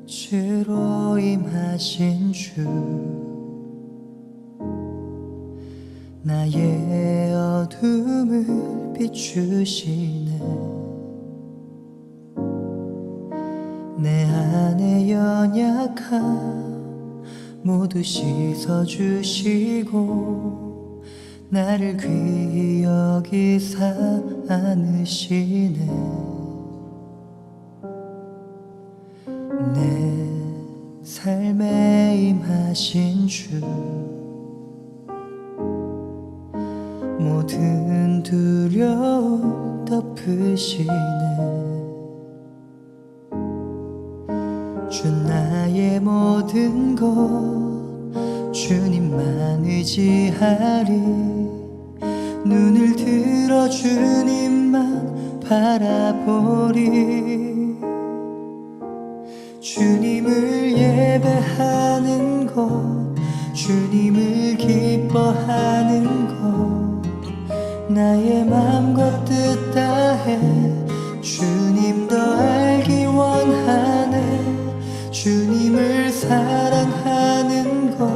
빛으로 임하신 주, 나의 어둠을 비추시네. 내 안에 연약함 모두 씻어주시고 나를 귀히 여기사 안으시네. 내 삶에 임하신 주, 모든 두려움 덮으시네. 주 나의 모든 것 주님만 의지하리. 눈을 들어 주님만 바라보리. 주님을 예배하는 것, 주님을 기뻐하는 것, 나의 맘과 뜻 다해 주님 더 알기 원하네. 주님을 사랑하는 것,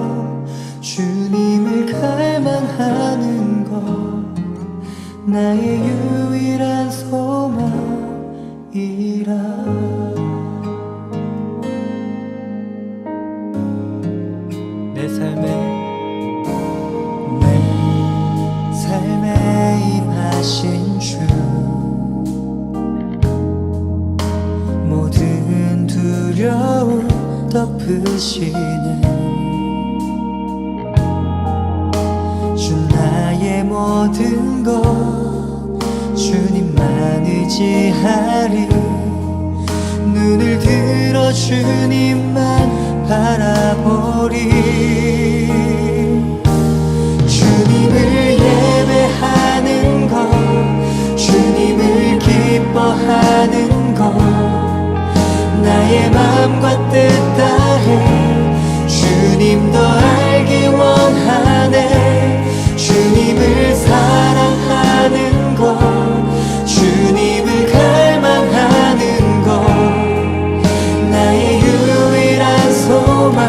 주님을 갈망하는 것, 나의 유일한 소망이라. 내 삶에 임하신 주, 모든 두려움 덮으시네. 주 나의 모든 것 주님만 의지하리. 눈을 들어 주님만 바라보리. 주님을 예배하는 것, 주님을 기뻐하는 것, 나의 맘과 뜻 다해 주님 더 알기 원하네. 주님을 사랑하는 것, 주님을 갈망하는 것, 나의 유일한 소망이라.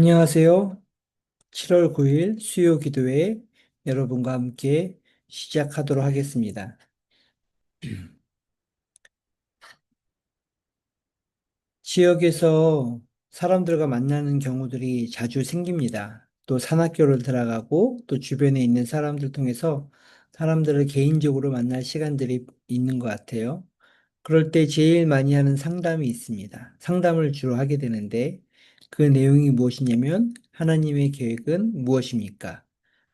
안녕하세요. 7월 9일 수요 기도회 여러분과 함께 시작하도록 하겠습니다. 지역에서 사람들과 만나는 경우들이 자주 생깁니다. 또 산학교를 들어가고 또 주변에 있는 사람들 통해서 사람들을 개인적으로 만날 시간들이 있는 것 같아요. 그럴 때 제일 많이 하는 상담이 있습니다. 상담을 주로 하게 되는데 그 내용이 무엇이냐면 하나님의 계획은 무엇입니까?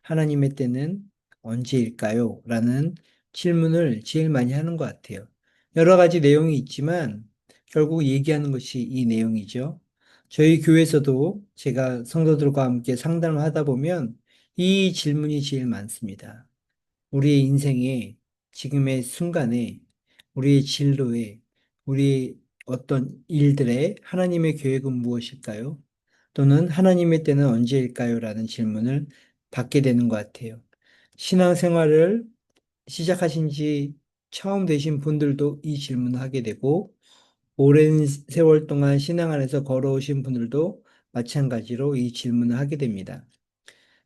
하나님의 때는 언제일까요? 라는 질문을 제일 많이 하는 것 같아요. 여러 가지 내용이 있지만 결국 얘기하는 것이 이 내용이죠. 저희 교회에서도 제가 성도들과 함께 상담을 하다 보면 이 질문이 제일 많습니다. 우리의 인생에 지금의 순간에 우리의 진로에 우리 어떤 일들에 하나님의 계획은 무엇일까요? 또는 하나님의 때는 언제일까요? 라는 질문을 받게 되는 것 같아요. 신앙생활을 시작하신 지 처음 되신 분들도 이 질문을 하게 되고 오랜 세월 동안 신앙 안에서 걸어오신 분들도 마찬가지로 이 질문을 하게 됩니다.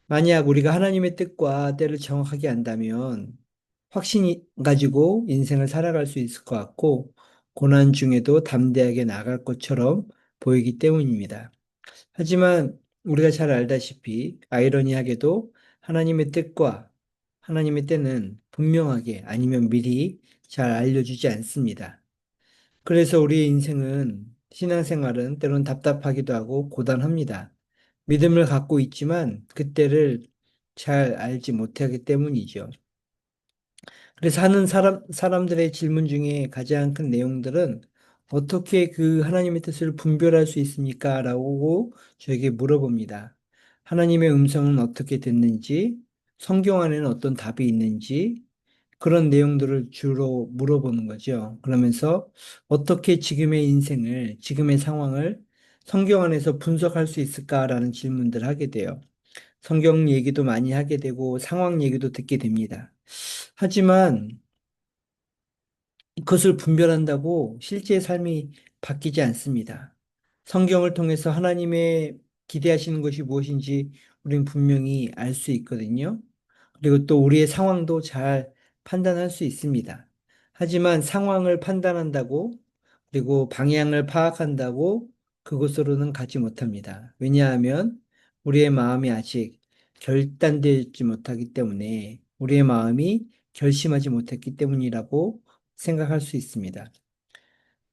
만약 우리가 하나님의 뜻과 때를 정확하게 안다면 확신 가지고 인생을 살아갈 수 있을 것 같고 고난 중에도 담대하게 나갈 것처럼 보이기 때문입니다. 하지만 우리가 잘 알다시피 아이러니하게도 하나님의 뜻과 하나님의 때는 분명하게 아니면 미리 잘 알려주지 않습니다. 그래서 우리의 인생은 신앙생활은 때론 답답하기도 하고 고단합니다. 믿음을 갖고 있지만 그때를 잘 알지 못하기 때문이죠. 그래서 하는 사람들의 질문 중에 가장 큰 내용들은 어떻게 그 하나님의 뜻을 분별할 수 있습니까? 라고 저에게 물어봅니다. 하나님의 음성은 어떻게 듣는지, 성경 안에는 어떤 답이 있는지, 그런 내용들을 주로 물어보는 거죠. 그러면서 어떻게 지금의 인생을, 지금의 상황을 성경 안에서 분석할 수 있을까라는 질문들을 하게 돼요. 성경 얘기도 많이 하게 되고 상황 얘기도 듣게 됩니다. 하지만 그것을 분별한다고 실제의 삶이 바뀌지 않습니다. 성경을 통해서 하나님의 기대하시는 것이 무엇인지 우리는 분명히 알 수 있거든요. 그리고 또 우리의 상황도 잘 판단할 수 있습니다. 하지만 상황을 판단한다고 그리고 방향을 파악한다고 그곳으로는 가지 못합니다. 왜냐하면 우리의 마음이 아직 결단되지 못하기 때문에 우리의 마음이 결심하지 못했기 때문이라고 생각할 수 있습니다.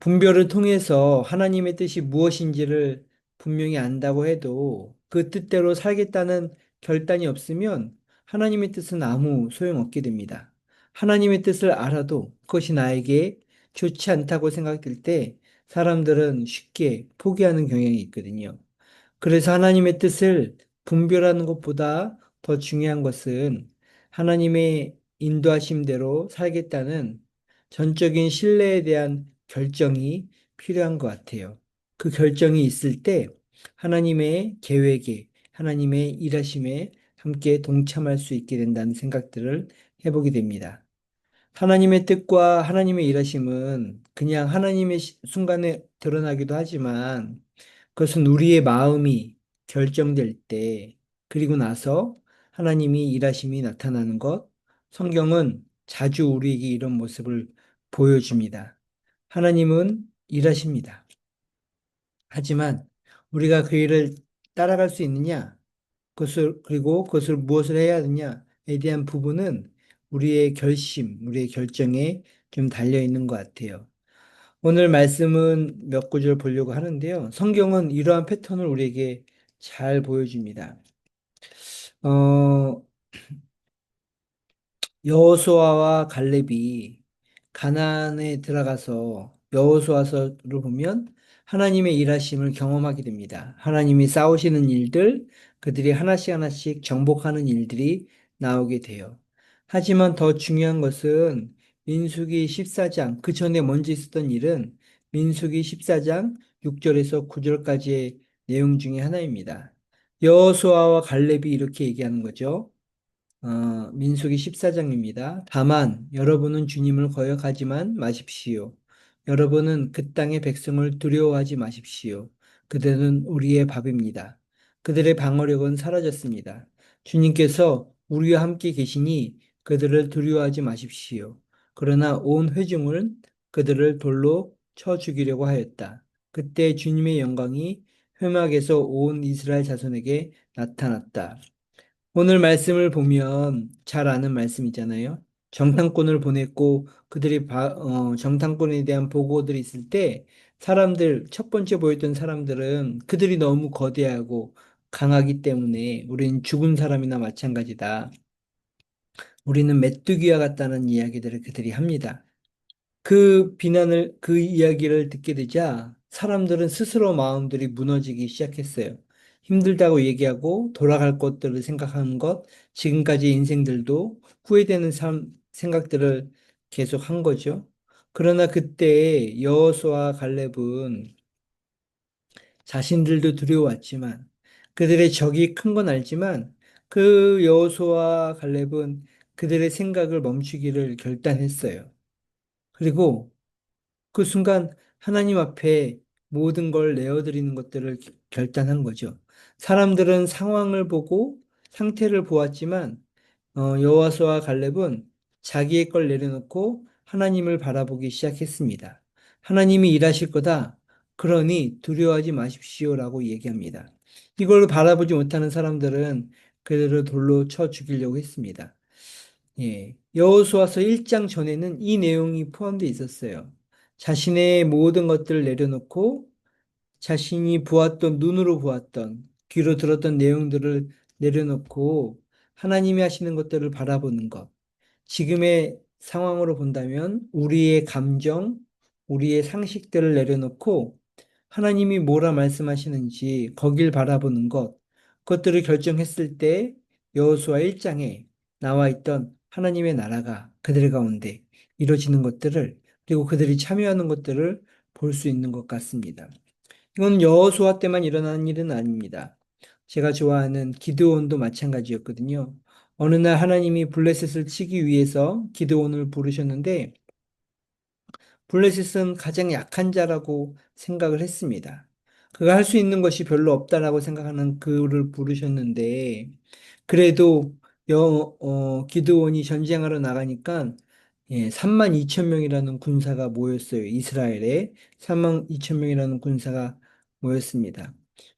분별을 통해서 하나님의 뜻이 무엇인지를 분명히 안다고 해도 그 뜻대로 살겠다는 결단이 없으면 하나님의 뜻은 아무 소용없게 됩니다. 하나님의 뜻을 알아도 그것이 나에게 좋지 않다고 생각될 때 사람들은 쉽게 포기하는 경향이 있거든요. 그래서 하나님의 뜻을 분별하는 것보다 더 중요한 것은 하나님의 인도하심대로 살겠다는 전적인 신뢰에 대한 결정이 필요한 것 같아요. 그 결정이 있을 때 하나님의 계획에, 하나님의 일하심에 함께 동참할 수 있게 된다는 생각들을 해보게 됩니다. 하나님의 뜻과 하나님의 일하심은 그냥 하나님의 순간에 드러나기도 하지만 그것은 우리의 마음이 결정될 때, 그리고 나서 하나님이 일하심이 나타나는 것, 성경은 자주 우리에게 이런 모습을 보여줍니다. 하나님은 일하십니다. 하지만 우리가 그 일을 따라갈 수 있느냐, 그리고 그것을 무엇을 해야 하느냐에 대한 부분은 우리의 결심, 우리의 결정에 좀 달려 있는 것 같아요. 오늘 말씀은 몇 구절 보려고 하는데요. 성경은 이러한 패턴을 우리에게 잘 보여줍니다. 어, 여호수아와 갈렙이 가나안에 들어가서 여호수아서를 보면 하나님의 일하심을 경험하게 됩니다. 하나님이 싸우시는 일들, 그들이 하나씩 하나씩 정복하는 일들이 나오게 돼요. 하지만 더 중요한 것은 민수기 14장, 그 전에 먼저 있었던 일은 민수기 14장 6절에서 9절까지의 내용 중에 하나입니다. 여호수아와 갈렙이 이렇게 얘기하는 거죠. 민수기 14장입니다. 다만 여러분은 주님을 거역하지만 마십시오. 여러분은 그 땅의 백성을 두려워하지 마십시오. 그들은 우리의 밥입니다. 그들의 방어력은 사라졌습니다. 주님께서 우리와 함께 계시니 그들을 두려워하지 마십시오. 그러나 온 회중은 그들을 돌로 쳐 죽이려고 하였다. 그때 주님의 영광이 회막에서 온 이스라엘 자손에게 나타났다. 오늘 말씀을 보면 잘 아는 말씀이잖아요. 정탐꾼을 보냈고 그들이 정탐꾼에 대한 보고들이 있을 때 첫 번째 보였던 사람들은 그들이 너무 거대하고 강하기 때문에 우리는 죽은 사람이나 마찬가지다. 우리는 메뚜기와 같다는 이야기들을 그들이 합니다. 그 이야기를 듣게 되자 사람들은 스스로 마음들이 무너지기 시작했어요. 힘들다고 얘기하고 돌아갈 것들을 생각하는 것, 지금까지 인생들도 후회되는 생각들을 계속 한 거죠. 그러나 그때 여호수아와 갈렙은 자신들도 두려웠지만 그들의 적이 큰 건 알지만 그 여호수아와 갈렙은 그들의 생각을 멈추기를 결단했어요. 그리고 그 순간 하나님 앞에 모든 걸 내어드리는 것들을 결단한 거죠. 사람들은 상황을 보고 상태를 보았지만 여호와스와 갈렙은 자기의 걸 내려놓고 하나님을 바라보기 시작했습니다. 하나님이 일하실 거다. 그러니 두려워하지 마십시오라고 얘기합니다. 이걸 바라보지 못하는 사람들은 그들을 돌로 쳐 죽이려고 했습니다. 예. 여호수아서 1장 전에는 이 내용이 포함되어 있었어요. 자신의 모든 것들을 내려놓고 자신이 보았던 눈으로 보았던 귀로 들었던 내용들을 내려놓고 하나님이 하시는 것들을 바라보는 것. 지금의 상황으로 본다면 우리의 감정, 우리의 상식들을 내려놓고 하나님이 뭐라 말씀하시는지 거길 바라보는 것, 그것들을 결정했을 때 여호수아 1장에 나와 있던 하나님의 나라가 그들 가운데 이루어지는 것들을 그리고 그들이 참여하는 것들을 볼 수 있는 것 같습니다. 이건 여호수아 때만 일어나는 일은 아닙니다. 제가 좋아하는 기드온도 마찬가지였거든요. 어느 날 하나님이 블레셋을 치기 위해서 기드온을 부르셨는데 블레셋은 가장 약한 자라고 생각을 했습니다. 그가 할 수 있는 것이 별로 없다라고 생각하는 그를 부르셨는데, 그래도 기드온이 전쟁하러 나가니까 3만 2천 명이라는 군사가 모였어요. 이스라엘에 3만 2천 명이라는 군사가 모였습니다.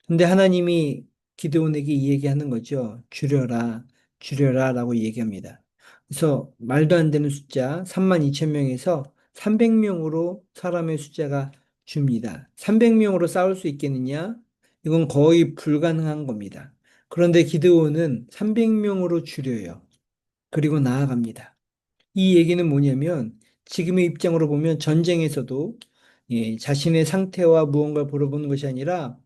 근데 하나님이 기드온에게 이 얘기하는 거죠. 줄여라, 줄여라 라고 얘기합니다. 그래서 말도 안 되는 숫자 3만 2천 명에서 300명으로 사람의 숫자가 줍니다. 300명으로 싸울 수 있겠느냐? 이건 거의 불가능한 겁니다. 그런데 기드온은 300명으로 줄여요. 그리고 나아갑니다. 이 얘기는 뭐냐면 지금의 입장으로 보면 전쟁에서도 자신의 상태와 무언가를 물어보는 것이 아니라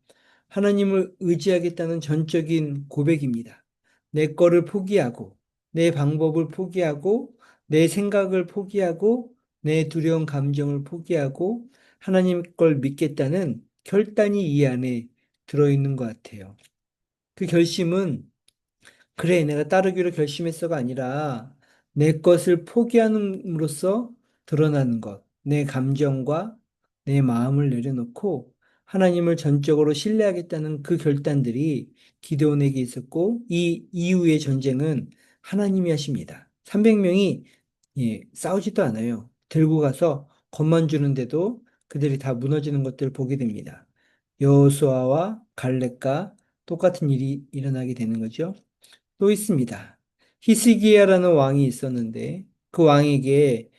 하나님을 의지하겠다는 전적인 고백입니다. 내 거를 포기하고 내 방법을 포기하고 내 생각을 포기하고 내 두려운 감정을 포기하고 하나님 걸 믿겠다는 결단이 이 안에 들어있는 것 같아요. 그 결심은 그래, 내가 따르기로 결심했어가 아니라 내 것을 포기함으로써 드러나는 것, 내 감정과 내 마음을 내려놓고 하나님을 전적으로 신뢰하겠다는 그 결단들이 기드온에게 있었고 이 이후의 전쟁은 하나님이 하십니다. 300명이 싸우지도 않아요. 들고 가서 겁만 주는데도 그들이 다 무너지는 것들을 보게 됩니다. 여호수아와 갈렙과 똑같은 일이 일어나게 되는 거죠. 또 있습니다. 히스기야라는 왕이 있었는데 그 왕에게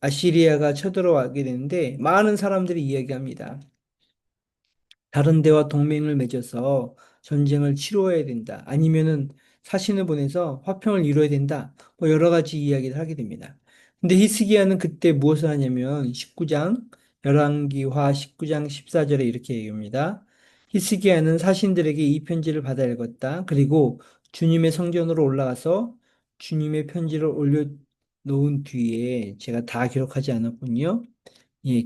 아시리아가 쳐들어가게 되는데 많은 사람들이 이야기합니다. 다른 데와 동맹을 맺어서 전쟁을 치러야 된다. 아니면은 사신을 보내서 화평을 이루어야 된다. 뭐 여러 가지 이야기를 하게 됩니다. 근데 히스기야는 그때 무엇을 하냐면 19장 열왕기하 19장 14절에 이렇게 얘기합니다. 히스기야는 사신들에게 이 편지를 받아 읽었다. 그리고 주님의 성전으로 올라가서 주님의 편지를 올려놓은 뒤에 제가 다 기록하지 않았군요.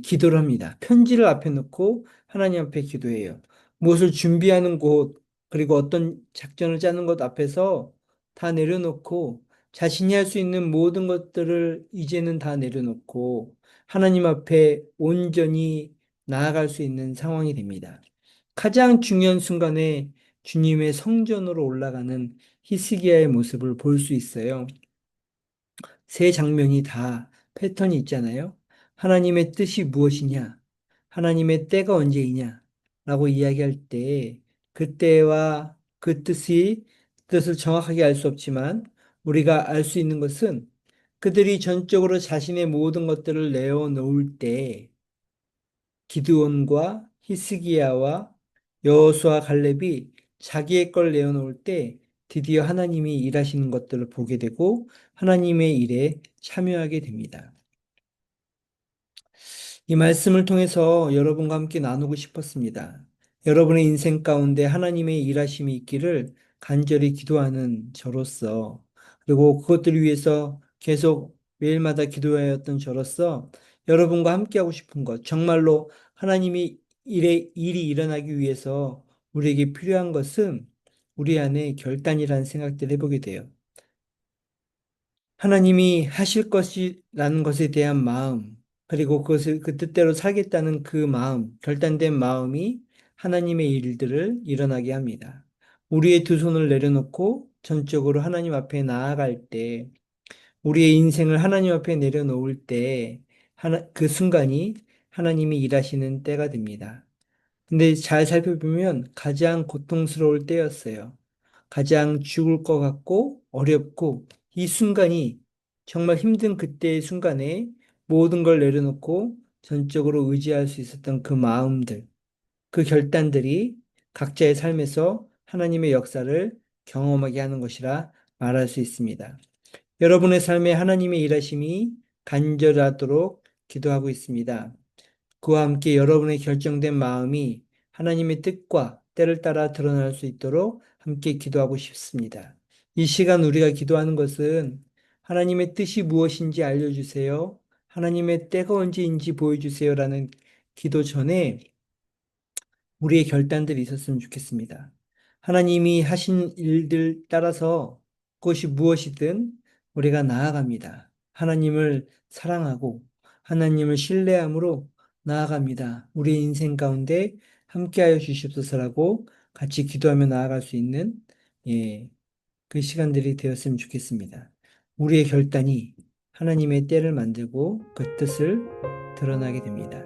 기도를 합니다. 편지를 앞에 놓고 하나님 앞에 기도해요. 무엇을 준비하는 곳, 그리고 어떤 작전을 짜는 것 앞에서 다 내려놓고 자신이 할 수 있는 모든 것들을 이제는 다 내려놓고 하나님 앞에 온전히 나아갈 수 있는 상황이 됩니다. 가장 중요한 순간에 주님의 성전으로 올라가는 히스기야의 모습을 볼 수 있어요. 세 장면이 다 패턴이 있잖아요. 하나님의 뜻이 무엇이냐? 하나님의 때가 언제이냐? 라고 이야기할 때 그때와 그 뜻을 정확하게 알 수 없지만 우리가 알 수 있는 것은 그들이 전적으로 자신의 모든 것들을 내어놓을 때 기드온과 히스기야와 여호수아 갈렙이 자기의 걸 내어놓을 때 드디어 하나님이 일하시는 것들을 보게 되고 하나님의 일에 참여하게 됩니다. 이 말씀을 통해서 여러분과 함께 나누고 싶었습니다. 여러분의 인생 가운데 하나님의 일하심이 있기를 간절히 기도하는 저로서, 그리고 그것들을 위해서 계속 매일마다 기도하였던 저로서 여러분과 함께하고 싶은 것, 정말로 하나님이 일이 일어나기 위해서 우리에게 필요한 것은 우리 안에 결단이라는 생각들을 해보게 돼요. 하나님이 하실 것이라는 것에 대한 마음, 그리고 그것을 그 뜻대로 살겠다는 그 마음, 결단된 마음이 하나님의 일들을 일어나게 합니다. 우리의 두 손을 내려놓고 전적으로 하나님 앞에 나아갈 때, 우리의 인생을 하나님 앞에 내려놓을 때, 그 순간이 하나님이 일하시는 때가 됩니다. 근데 잘 살펴보면 가장 고통스러울 때였어요. 가장 죽을 것 같고 어렵고 이 순간이 정말 힘든 그때의 순간에 모든 걸 내려놓고 전적으로 의지할 수 있었던 그 마음들, 그 결단들이 각자의 삶에서 하나님의 역사를 경험하게 하는 것이라 말할 수 있습니다. 여러분의 삶에 하나님의 일하심이 간절하도록 기도하고 있습니다. 그와 함께 여러분의 결정된 마음이 하나님의 뜻과 때를 따라 드러날 수 있도록 함께 기도하고 싶습니다. 이 시간 우리가 기도하는 것은 하나님의 뜻이 무엇인지 알려주세요. 하나님의 때가 언제인지 보여주세요라는 기도 전에 우리의 결단들이 있었으면 좋겠습니다. 하나님이 하신 일들 따라서 그것이 무엇이든 우리가 나아갑니다. 하나님을 사랑하고 하나님을 신뢰함으로 나아갑니다. 우리 인생 가운데 함께하여 주시옵소서라고 같이 기도하며 나아갈 수 있는 예, 그 시간들이 되었으면 좋겠습니다. 우리의 결단이 하나님의 때를 만들고 그 뜻을 드러나게 됩니다.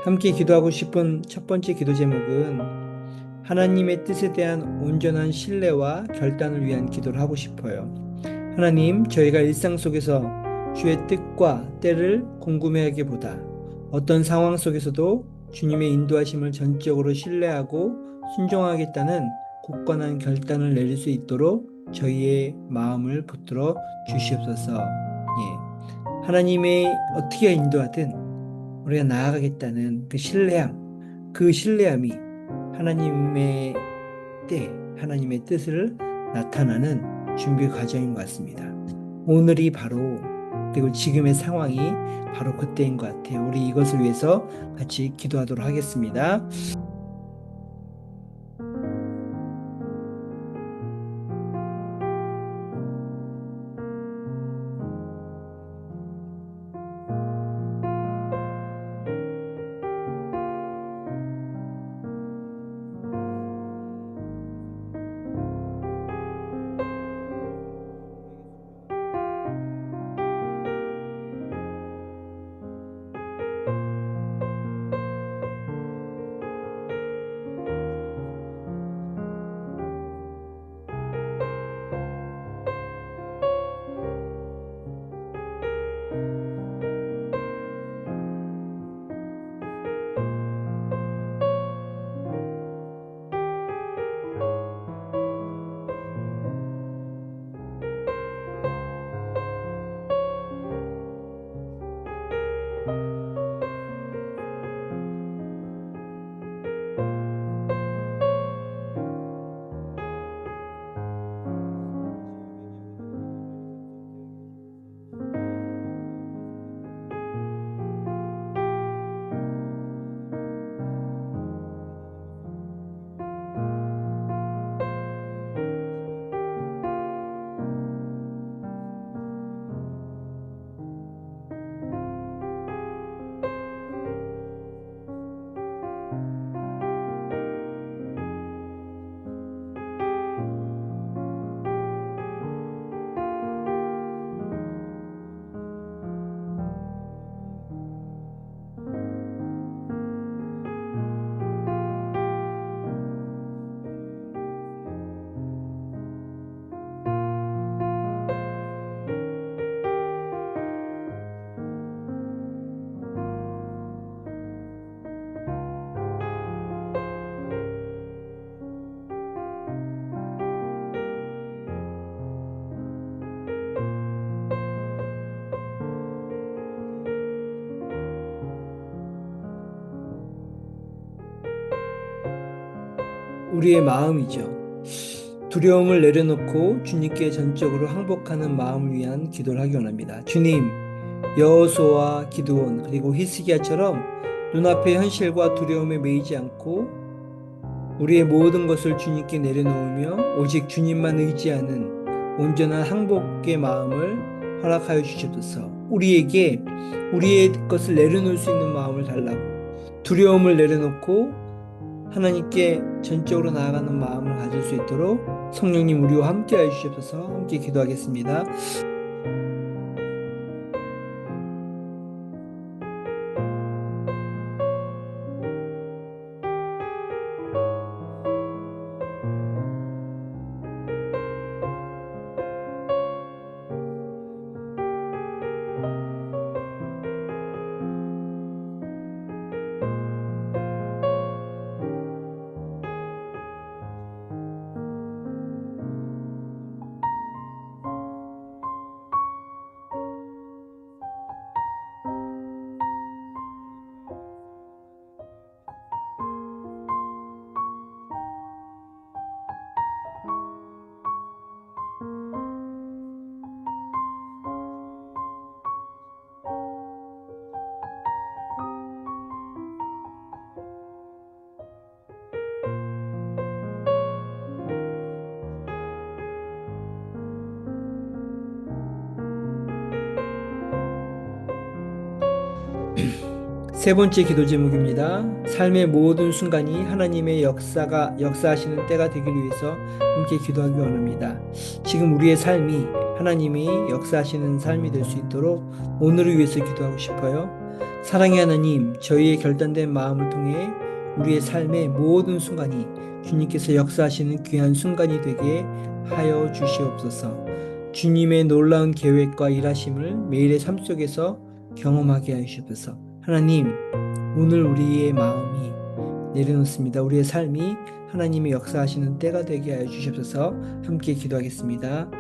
함께 기도하고 싶은 첫 번째 기도 제목은 하나님의 뜻에 대한 온전한 신뢰와 결단을 위한 기도를 하고 싶어요. 하나님, 저희가 일상 속에서 주의 뜻과 때를 궁금해하기보다 어떤 상황 속에서도 주님의 인도하심을 전적으로 신뢰하고 순종하겠다는 굳건한 결단을 내릴 수 있도록 저희의 마음을 붙들어 주시옵소서. 하나님의 어떻게 인도하든 우리가 나아가겠다는 그 신뢰함, 그 신뢰함이 하나님의 때, 하나님의 뜻을 나타나는 준비 과정인 것 같습니다. 오늘이 바로, 그리고 지금의 상황이 바로 그때인 것 같아요. 우리 이것을 위해서 같이 기도하도록 하겠습니다. 우리의 마음이죠. 두려움을 내려놓고 주님께 전적으로 항복하는 마음을 위한 기도를 하기 원합니다. 주님, 여호수아와 기드온 그리고 히스기야처럼 눈앞의 현실과 두려움에 매이지 않고 우리의 모든 것을 주님께 내려놓으며 오직 주님만 의지하는 온전한 항복의 마음을 허락하여 주시옵소서. 우리에게 우리의 것을 내려놓을 수 있는 마음을 달라고 두려움을 내려놓고 하나님께 전적으로 나아가는 마음을 가질 수 있도록 성령님 우리와 함께 하여 주시옵소서. 함께 기도하겠습니다. 세 번째 기도 제목입니다. 삶의 모든 순간이 하나님의 역사하시는 때가 되길 위해서 함께 기도하기 원합니다. 지금 우리의 삶이 하나님이 역사하시는 삶이 될 수 있도록 오늘을 위해서 기도하고 싶어요. 사랑의 하나님, 저희의 결단된 마음을 통해 우리의 삶의 모든 순간이 주님께서 역사하시는 귀한 순간이 되게 하여 주시옵소서. 주님의 놀라운 계획과 일하심을 매일의 삶 속에서 경험하게 하여 주시옵소서. 하나님, 오늘 우리의 마음이 내려놓습니다. 우리의 삶이 하나님의 역사하시는 때가 되게 하여 주시옵소서. 함께 기도하겠습니다.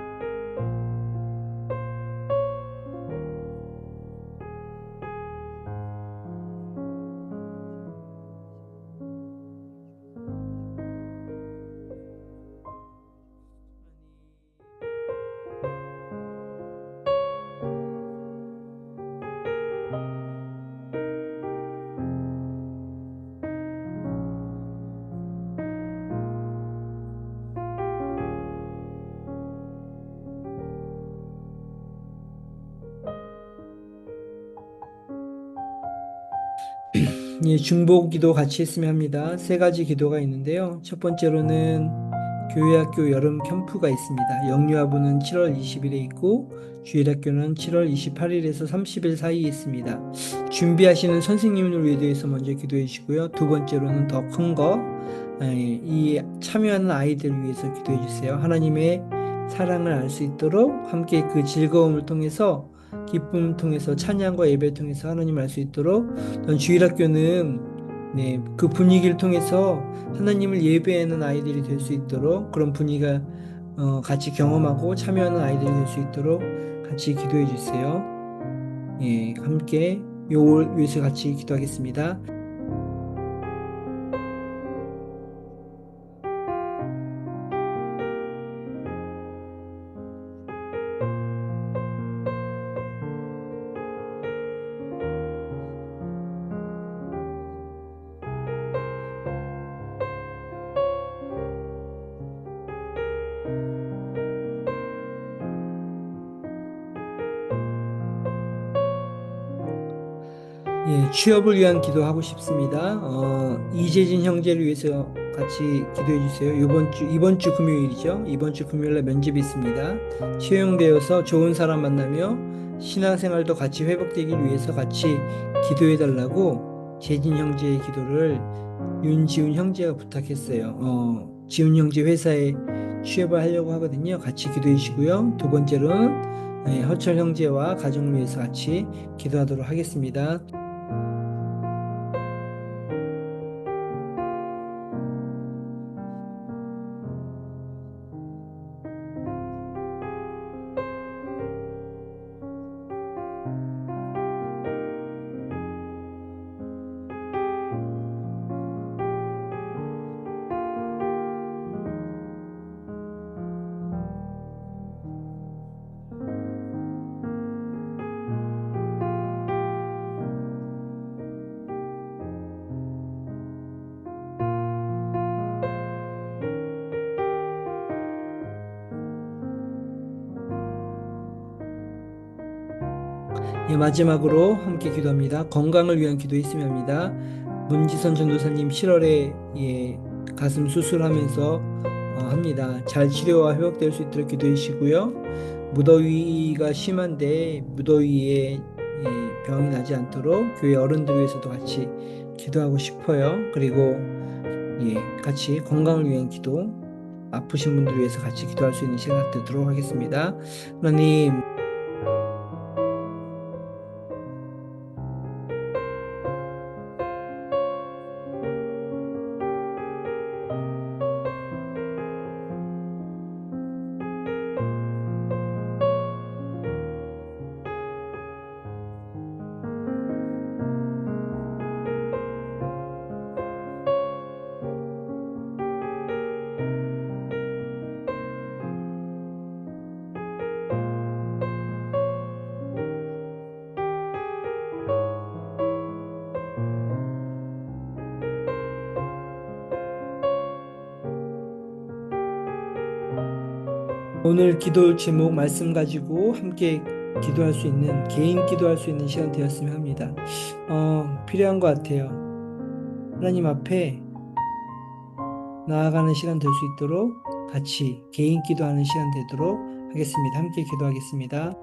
예, 중보 기도 같이 했으면 합니다. 세 가지 기도가 있는데요. 첫 번째로는 교회학교 여름 캠프가 있습니다. 영유아부는 7월 20일에 있고 주일학교는 7월 28일에서 30일 사이에 있습니다. 준비하시는 선생님을 위해서 먼저 기도해 주시고요. 두 번째로는 더 큰 거, 이 참여하는 아이들을 위해서 기도해 주세요. 하나님의 사랑을 알 수 있도록 함께 그 즐거움을 통해서 기쁨을 통해서 찬양과 예배를 통해서 하나님을 알 수 있도록 주일학교는 네, 그 분위기를 통해서 하나님을 예배하는 아이들이 될 수 있도록 그런 분위기가 같이 경험하고 참여하는 아이들이 될 수 있도록 같이 기도해 주세요. 예, 함께 요걸 위해서 같이 기도하겠습니다. 예, 취업을 위한 기도하고 싶습니다. 이재진 형제를 위해서 같이 기도해 주세요. 이번 주 금요일이죠. 이번 주 금요일에 면접이 있습니다. 채용되어서 좋은 사람 만나며 신앙생활도 같이 회복되길 위해서 같이 기도해 달라고 재진 형제의 기도를 윤지훈 형제가 부탁했어요. 지훈 형제 회사에 취업을 하려고 하거든요. 같이 기도해 주시고요. 두 번째로는 허철 형제와 가정을 위해서 같이 기도하도록 하겠습니다. 예, 마지막으로 함께 기도합니다. 건강을 위한 기도 있으면 합니다. 문지선 전도사님 7월에 예, 가슴 수술하면서 합니다. 잘 치료와 회복될 수 있도록 기도해 주시고요. 무더위가 심한데 무더위에 예, 병이 나지 않도록 교회 어른들 위해서도 같이 기도하고 싶어요. 그리고 예, 같이 건강을 위한 기도, 아프신 분들 위해서 같이 기도할 수 있는 시간 갖도록 하겠습니다. 하나님, 오늘 기도 제목 말씀 가지고 함께 기도할 수 있는, 개인 기도할 수 있는 시간 되었으면 합니다. 필요한 것 같아요. 하나님 앞에 나아가는 시간 될 수 있도록 같이 개인 기도하는 시간 되도록 하겠습니다. 함께 기도하겠습니다.